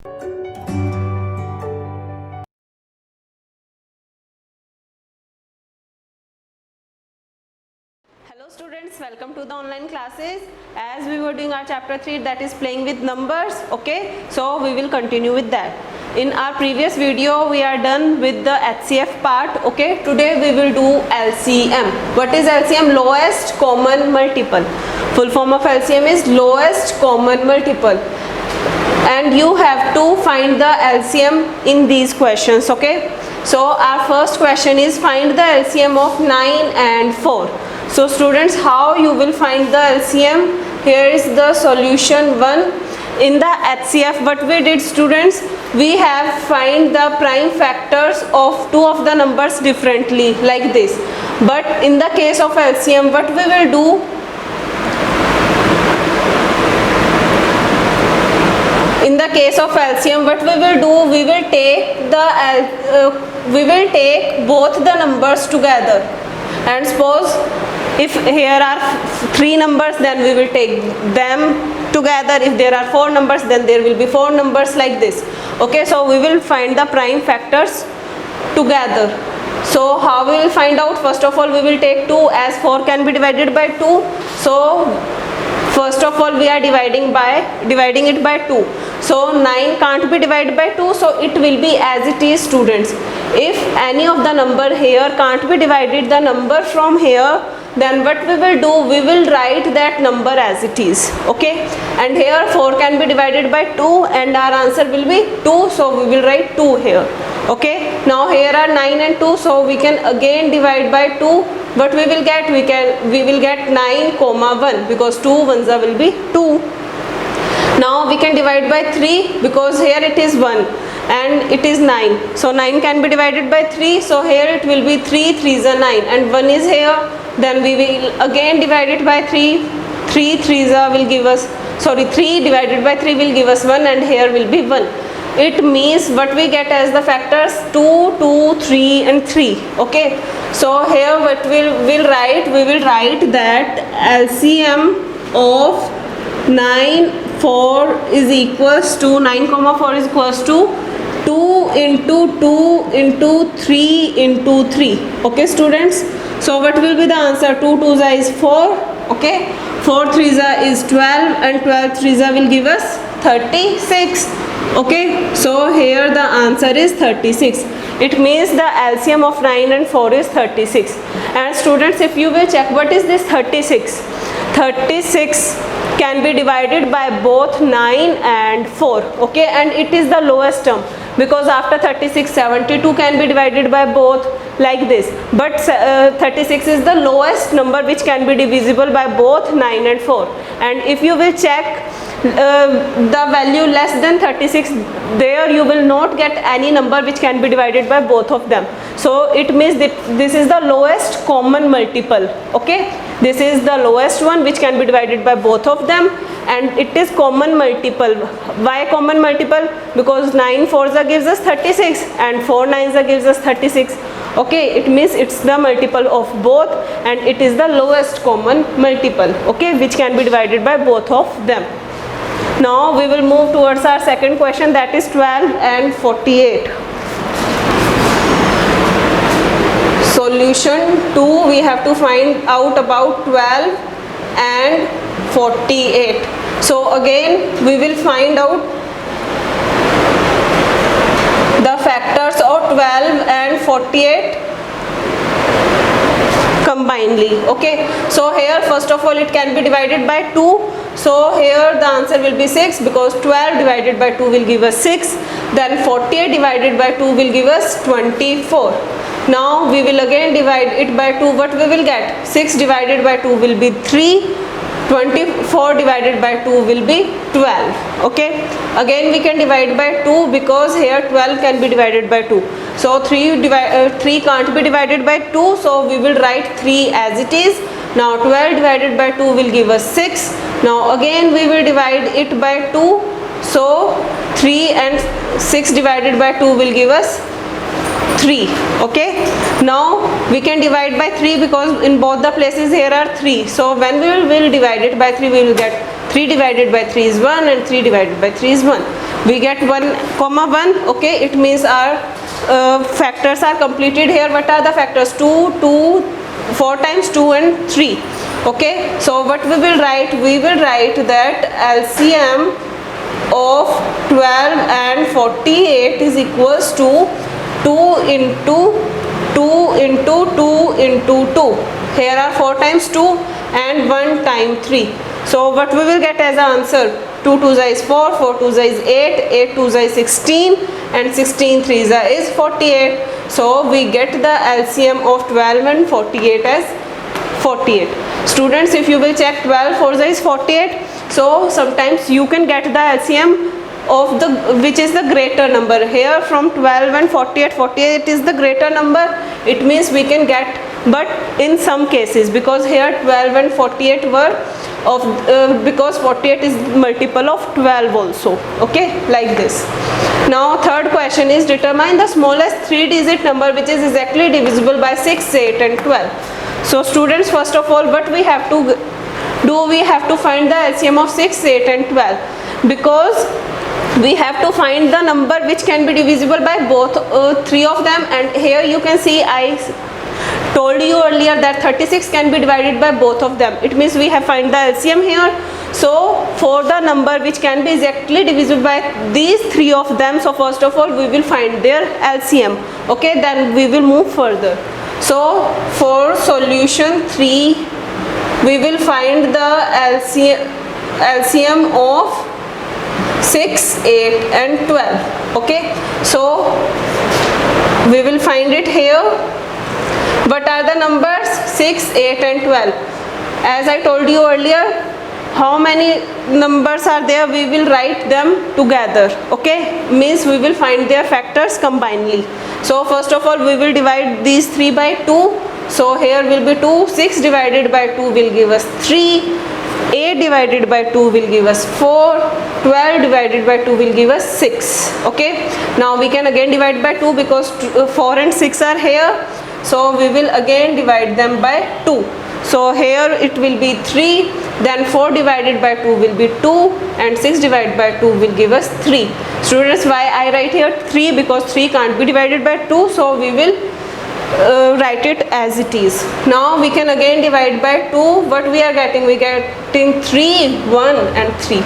Hello students, welcome to the online classes. As we were doing our chapter 3, that is playing with numbers, okay, so we will continue with that. In our previous video we are done with the HCF part, okay. Today we will do LCM. What is LCM? Lowest common multiple. Full form of LCM is lowest common multiple, and you have to find the LCM in these questions, okay. So our first question is find the LCM of 9 and 4. So students, how you will find the LCM? Here is the solution 1. In the HCF, what we did, students, we have find the prime factors of two of the numbers differently like this. But in the case of LCM, what we will do, in the case of LCM, what we will do, we will take both the numbers together, and suppose if here are 3 numbers, then we will take them together. If there are 4 numbers, then there will be 4 numbers like this, okay. So we will find the prime factors together. So how we will find out? First of all, we will take 2, as 4 can be divided by 2. So first of all, we are dividing it by 2. So 9 can't be divided by 2, so it will be as it is, students. If any of the number here can't be divided, the number from here, then what we will do, we will write that number as it is, okay. And here 4 can be divided by 2, and our answer will be 2, so we will write 2 here, okay. Now here are 9 and 2, so we can again divide by 2. What we will get? We will get 9 comma 1, because 2 ones will be 2. Now we can divide by 3, because here it is 1 and it is 9, so 9 can be divided by 3, so here it will be 3 3s are 9, and 1 is here. Then we will again divide it by 3. 3 3s will give us, 3 divided by 3 will give us 1, and here will be 1. It means what we get as the factors 2, 2, 3 and 3, okay. So here what we will write that LCM of 9 4 is equals to 9 comma 4 is equals to 2 into 2 into 3 into 3, okay students. So what will be the answer? 2 2s is 4, okay. 4 3s is 12, and 12 3s will give us 36, okay. So here the answer is 36. It means the LCM of 9 and 4 is 36. And students, if you will check, what is this 36? 36 can be divided by both 9 and 4, okay, and it is the lowest term, because after 36 72 can be divided by both like this, but 36 is the lowest number which can be divisible by both 9 and 4. And if you will check the value less than 36, there you will not get any number which can be divided by both of them. So it means that this is the lowest common multiple, okay. This is the lowest one which can be divided by both of them, and it is common multiple. Why common multiple? Because 9 4s gives us 36 and 4 9s gives us 36, okay. It means it's the multiple of both, and it is the lowest common multiple, okay, which can be divided by both of them. Now we will move towards our second question, that is 12 and 48. Solution 2, we have to find out about 12 and 48. So again we will find out the factors of 12 and 48 combinedly, okay. So here first of all it can be divided by 2, so here the answer will be 6, because 12 divided by 2 will give us 6. Then 48 divided by 2 will give us 24. Now we will again divide it by 2. What we will get? 6 divided by 2 will be 3. 24 divided by 2 will be 12, okay. Again we can divide by 2, because here 12 can be divided by 2. So 3 can't be divided by 2, so we will write 3 as it is. Now 12 divided by 2 will give us 6. Now again we will divide it by 2. So 3 and 6 divided by 2 will give us 3, okay. Now we can divide by 3, because in both the places here are 3. So when we will divide it by 3, we will get 3 divided by 3 is 1 and 3 divided by 3 is 1. we get 1 comma 1. Okay, it means our factors are completed here. What are the factors? 2, 4 times 2 and 3. Okay, so what we will write? We will write that LCM of 12 and 48 is equals to 2 into 2 into 2 into 2. Here are 4 times 2 and 1 time 3. So what we will get as an answer? 2 2 is 4, 4 2 is 8, 8 2 is 16, and 16 3 is 48. So we get the LCM of 12 and 48 as 48. Students, if you will check 12 4 is 48. So sometimes you can get the LCM of the which is the greater number. Here from 12 and 48, 48 is the greater number. It means we can get, but in some cases, because here 12 and 48 were of because 48 is multiple of 12 also. Okay, like this. Now third question is determine the smallest 3-digit number which is exactly divisible by 6, 8 and 12. So students, first of all, what we have to do, we have to find the LCM of 6, 8 and 12, because we have to find the number which can be divisible by both 3 of them. And here you can see I told you earlier that 36 can be divided by both of them. It means we have find the LCM here. So for the number which can be exactly divisible by these 3 of them, so first of all we will find their LCM. Okay, then we will move further. So for solution 3 we will find the LCM of 6, 8 and 12. Okay, so we will find it here. What are the numbers? 6, 8 and 12. As I told you earlier, how many numbers are there? We will write them together. Okay, means we will find their factors combinedly. So first of all we will divide these 3 by 2. So here will be 2, 6 divided by 2 will give us 3, 8 divided by 2 will give us 4, 12 divided by 2 will give us 6. Okay, now we can again divide by 2 because 4 and 6 are here. So we will again divide them by 2. So here it will be 3, then 4 divided by 2 will be 2, and 6 divided by 2 will give us 3. Students, why I write here 3? Because 3 can't be divided by 2, so we will write it as it is. Now we can again divide by 2. What we are getting? We are getting 3, 1 and 3.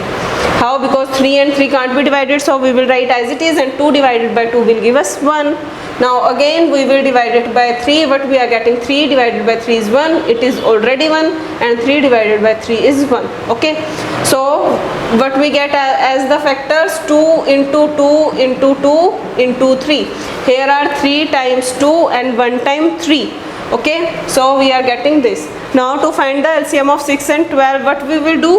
How? Because 3 and 3 can't be divided, so we will write as it is, and 2 divided by 2 will give us 1. Now again we will divide it by 3. What we are getting? 3 divided by 3 is 1. It is already 1, and 3 divided by 3 is 1. Okay, so what we get as the factors? 2 into 2 into 2 into 3. Here are 3 times 2 and 1 time 3. Okay, so we are getting this. Now to find the LCM of 6 and 12, what we will do?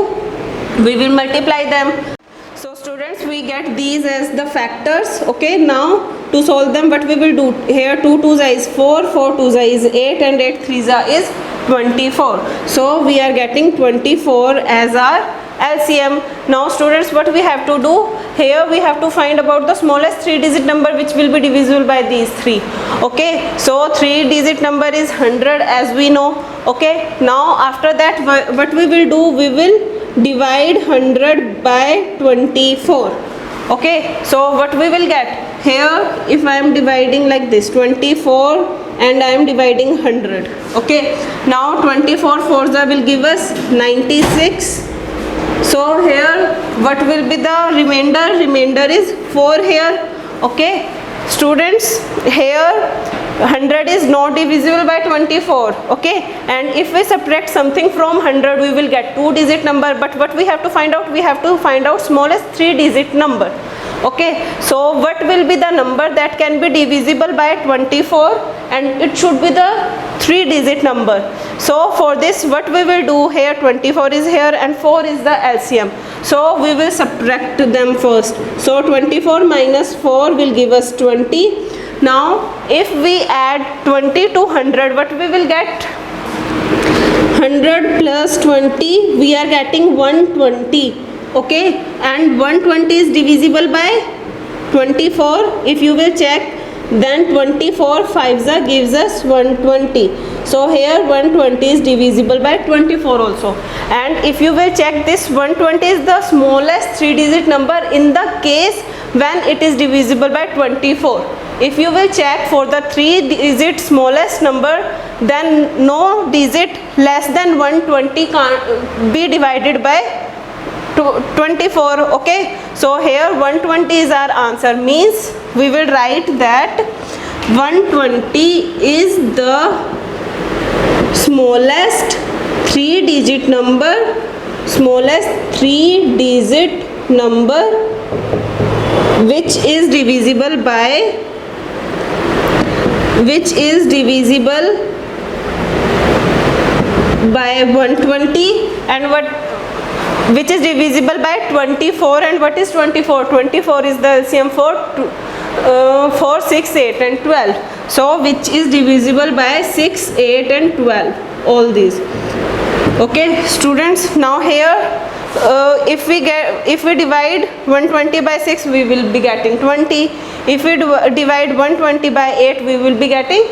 We will multiply them. So students, we get these as the factors. Okay, now to solve them, what we will do? Here 2 2 is 4, 4 2 is 8, and 8 3 is 24. So we are getting 24 as our LCM. Now students, what we have to do? Here we have to find about the smallest 3-digit number which will be divisible by these 3. Okay, so 3-digit number is 100 as we know. Okay, now after that what we will do? We will divide 100 by 24. Okay, so what we will get? Here if I am dividing like this, 24, and I am dividing 100. Okay, now 24 4s will give us 96. So here what will be the remainder? Remainder is 4 here. Okay, students, here 100 is not divisible by 24. Okay, and if we subtract something from 100 we will get 2-digit number. But what we have to find out? We have to find out smallest 3-digit number. Okay, so what will be the number that can be divisible by 24, and it should be the 3-digit number. So for this what we will do? Here 24 is here and 4 is the LCM. So we will subtract them first. So 24 minus 4 will give us 20. Now if we add 20 to 100, what we will get? 100 plus 20, we are getting 120. Okay, and 120 is divisible by 24. If you will check, then 24 5s gives us 120. So here 120 is divisible by 24 also. And if you will check, this 120 is the smallest 3-digit number in the case when it is divisible by 24. If you will check for the 3-digit smallest number, then no digit less than 120 can't be divided by 24. Okay, so here 120 is our answer, means we will write that 120 is the smallest 3-digit number, which is divisible by 120, and which is divisible by 24. And what is 24? 24 is the LCM for 4, 6, 8 and 12. So which is divisible by 6, 8 and 12, all these. Okay students, now here if we divide 120 by 6, we will be getting 20. If we divide 120 by 8, we will be getting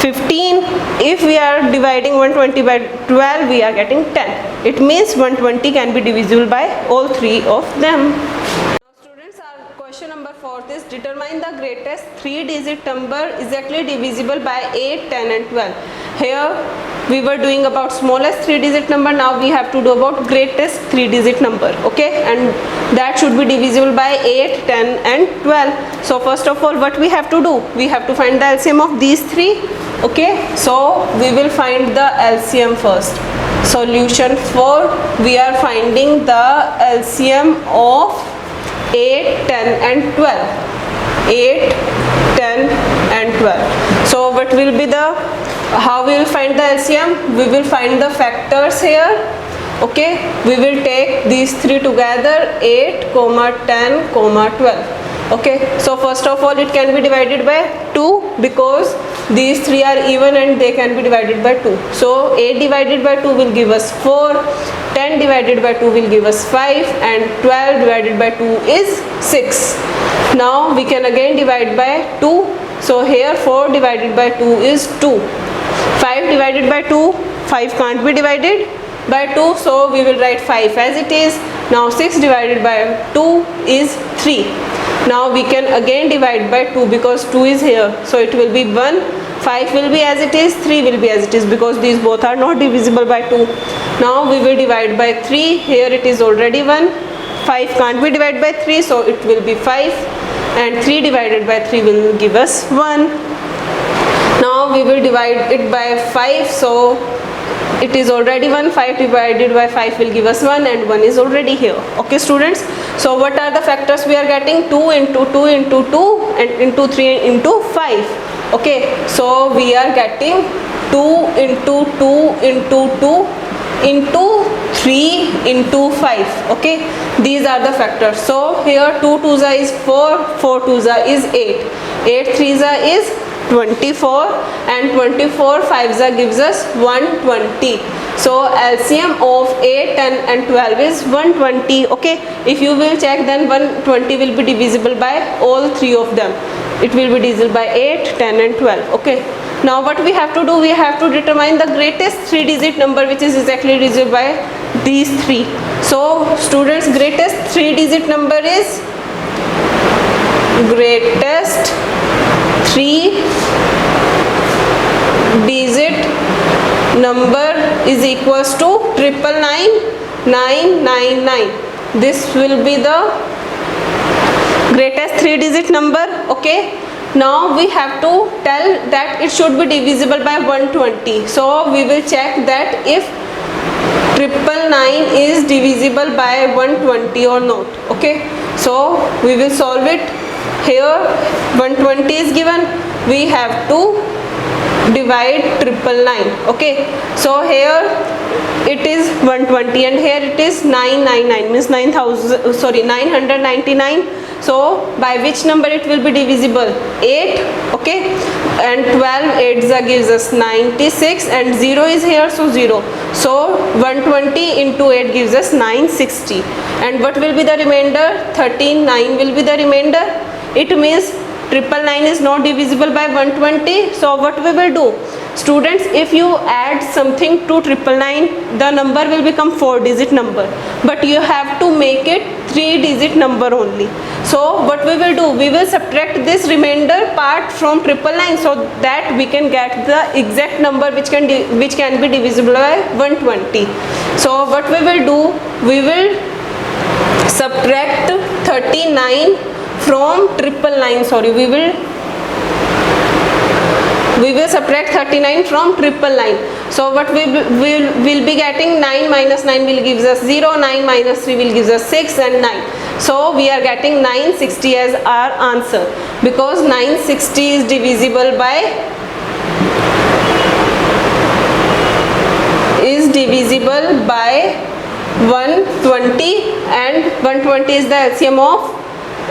15. If we are dividing 120 by 12, we are getting 10. It means 120 can be divisible by all three of them. Now students, our question number 4 is determine the greatest 3-digit number exactly divisible by 8, 10 and 12. Here we were doing about smallest 3-digit number, now we have to do about greatest 3-digit number. Okay, and that should be divisible by 8, 10 and 12. So first of all, what we have to do? We have to find the LCM of these three. Okay, so we will find the LCM first. Solution 4, we are finding the LCM of 8, 10 and 12. 8, 10 and 12. So what will be the, how we will find the LCM? We will find the factors here. Okay, we will take these three together, 8, 10, 12. Okay, so first of all, it can be divided by 2 because these three are even and they can be divided by 2. So 8 divided by 2 will give us 4, 10 divided by 2 will give us 5 and 12 divided by 2 is 6. Now we can again divide by 2. So here 4 divided by 2 is 2. 5 divided by 2, 5 can't be divided by 2, so we will write 5 as it is. Now 6 divided by 2 is 3. Now we can again divide by 2 because 2 is here, so it will be 1. 5 will be as it is, 3 will be as it is because these both are not divisible by 2. Now we will divide by 3. Here it is already 1. 5 can't be divided by 3, so it will be 5, and 3 divided by 3 will give us 1. Now we will divide it by 5, so it is already 1. 5 divided by 5 will give us 1 and 1 is already here. Okay students, so what are the factors we are getting? 2 into 2 into 2 and into 3 into 5. Okay, so we are getting 2 into 2 into 2 into 3 into 5. Okay, these are the factors. So here 2 2s is 4, 4 2s is 8, 8 3s is 24 and 24 5s gives us 120. So LCM of 8, 10 and 12 is 120. Okay, if you will check, then 120 will be divisible by all three of them. It will be divisible by 8, 10 and 12. Okay, now what we have to do? We have to determine the greatest 3-digit number which is exactly divisible by these three. So students, greatest 3-digit number is greatest 3-digit number is equals to 999. This will be the greatest 3-digit number. Okay, now we have to tell that it should be divisible by 120. So we will check that if 999 is divisible by 120 or not. Okay, so we will solve it. Here 120 is given, we have to divide 999. Okay, so here it is 120 and here it is 999, means 999. So by which number it will be divisible? 8. Okay, and 12 8s gives us 96 and 0 is here, so 0. So 120 into 8 gives us 960. And what will be the remainder? 13. 9 will be the remainder. It means 999 is not divisible by 120. So what we will do? Students, if you add something to 999, the number will become 4-digit number. But you have to make it 3-digit number only. So what we will do? We will subtract this remainder part from 999 so that we can get the exact number which can be divisible by 120. So what we will do? We will subtract 39 from 999. Sorry, we will subtract 39 from 999. So what we will be getting? 9 minus 9 will give us 0, 9 minus 3 will give us 6 and 9. So we are getting 960 as our answer, because 960 is divisible by 120, and 120 is the LCM of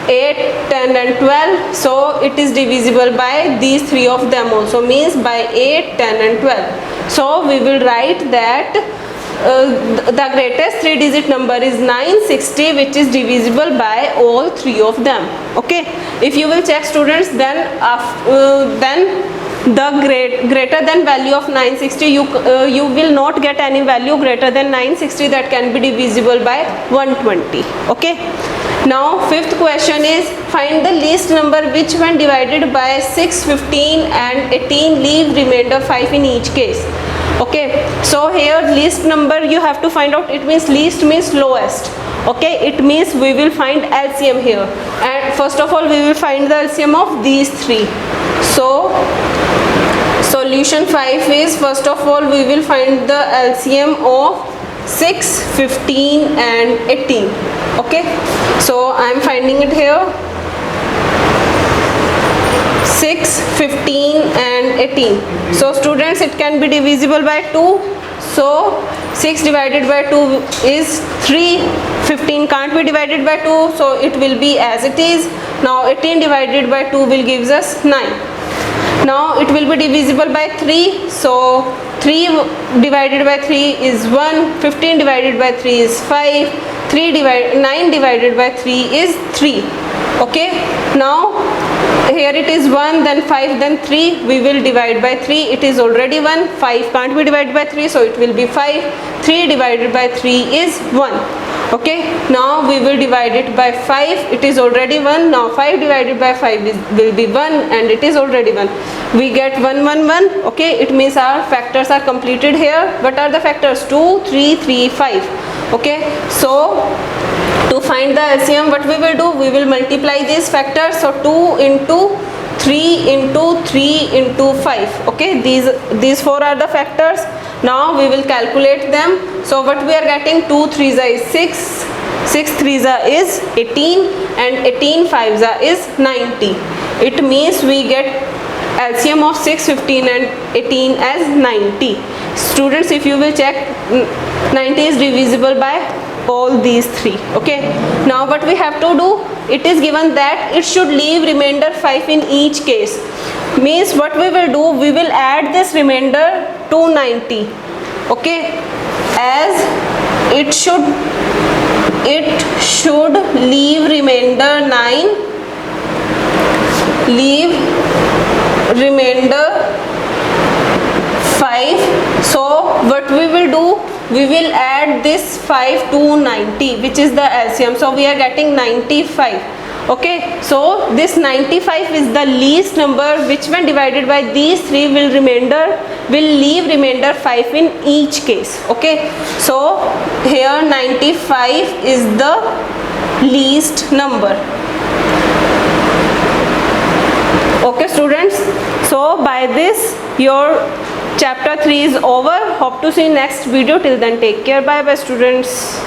8, 10 and 12. So it is divisible by these three of them also, means by 8, 10 and 12. So we will write that the greatest 3-digit number is 960, which is divisible by all three of them. Okay, if you will check, students, then the greater than value of 960, you will not get any value greater than 960 that can be divisible by 120. Okay, now fifth question is, find the least number which when divided by 6, 15 and 18 leave remainder 5 in each case. Okay, so here least number you have to find out. It means least means lowest. Okay, it means we will find LCM here, and first of all we will find the LCM of these three. So solution 5 is, first of all we will find the LCM of 6, 15 and 18. Okay, so I am finding it here. 6, 15 and 18. So students, it can be divisible by 2. So 6 divided by 2 is 3. 15 can't be divided by 2, so it will be as it is. Now 18 divided by 2 will gives us 9. Now it will be divisible by 3. So 3 divided by 3 is 1. 15 divided by 3 is 5. 9 divided by 3 is 3. Okay, now here it is 1, then 5, then 3. We will divide by 3. It is already 1. 5 can't be divided by 3, so it will be 5. 3 divided by 3 is 1. Okay, now we will divide it by 5. It is already 1. Now 5 divided by 5 will be 1, and it is already 1. We get 1, 1, 1. Okay, it means our factors are completed here. What are the factors? 2, 3, 3, 5. Okay, so to find the LCM, what we will do? We will multiply these factors. So 2 into 3 into 3 into 5. Okay, these 4 are the factors. Now we will calculate them. So what we are getting? 2 3s is 6, 6 3s is 18, and 18 5s is 90. It means we get LCM of 6, 15 and 18 as 90. Students, if you will check, 90 is divisible by all these three. Okay, now what we have to do? It is given that it should leave remainder 5 in each case. Means what we will do? We will add this remainder to 90. Okay, as it should leave remainder 9, leave remainder 5. So what we will do? We will add this 5 to 90, which is the LCM. So we are getting 95. Okay, so this 95 is the least number which when divided by these three will leave remainder 5 in each case. Okay, so here 95 is the least number. Okay students, so by this your chapter 3 is over. Hope to see you next video. Till then, take care. Bye bye students.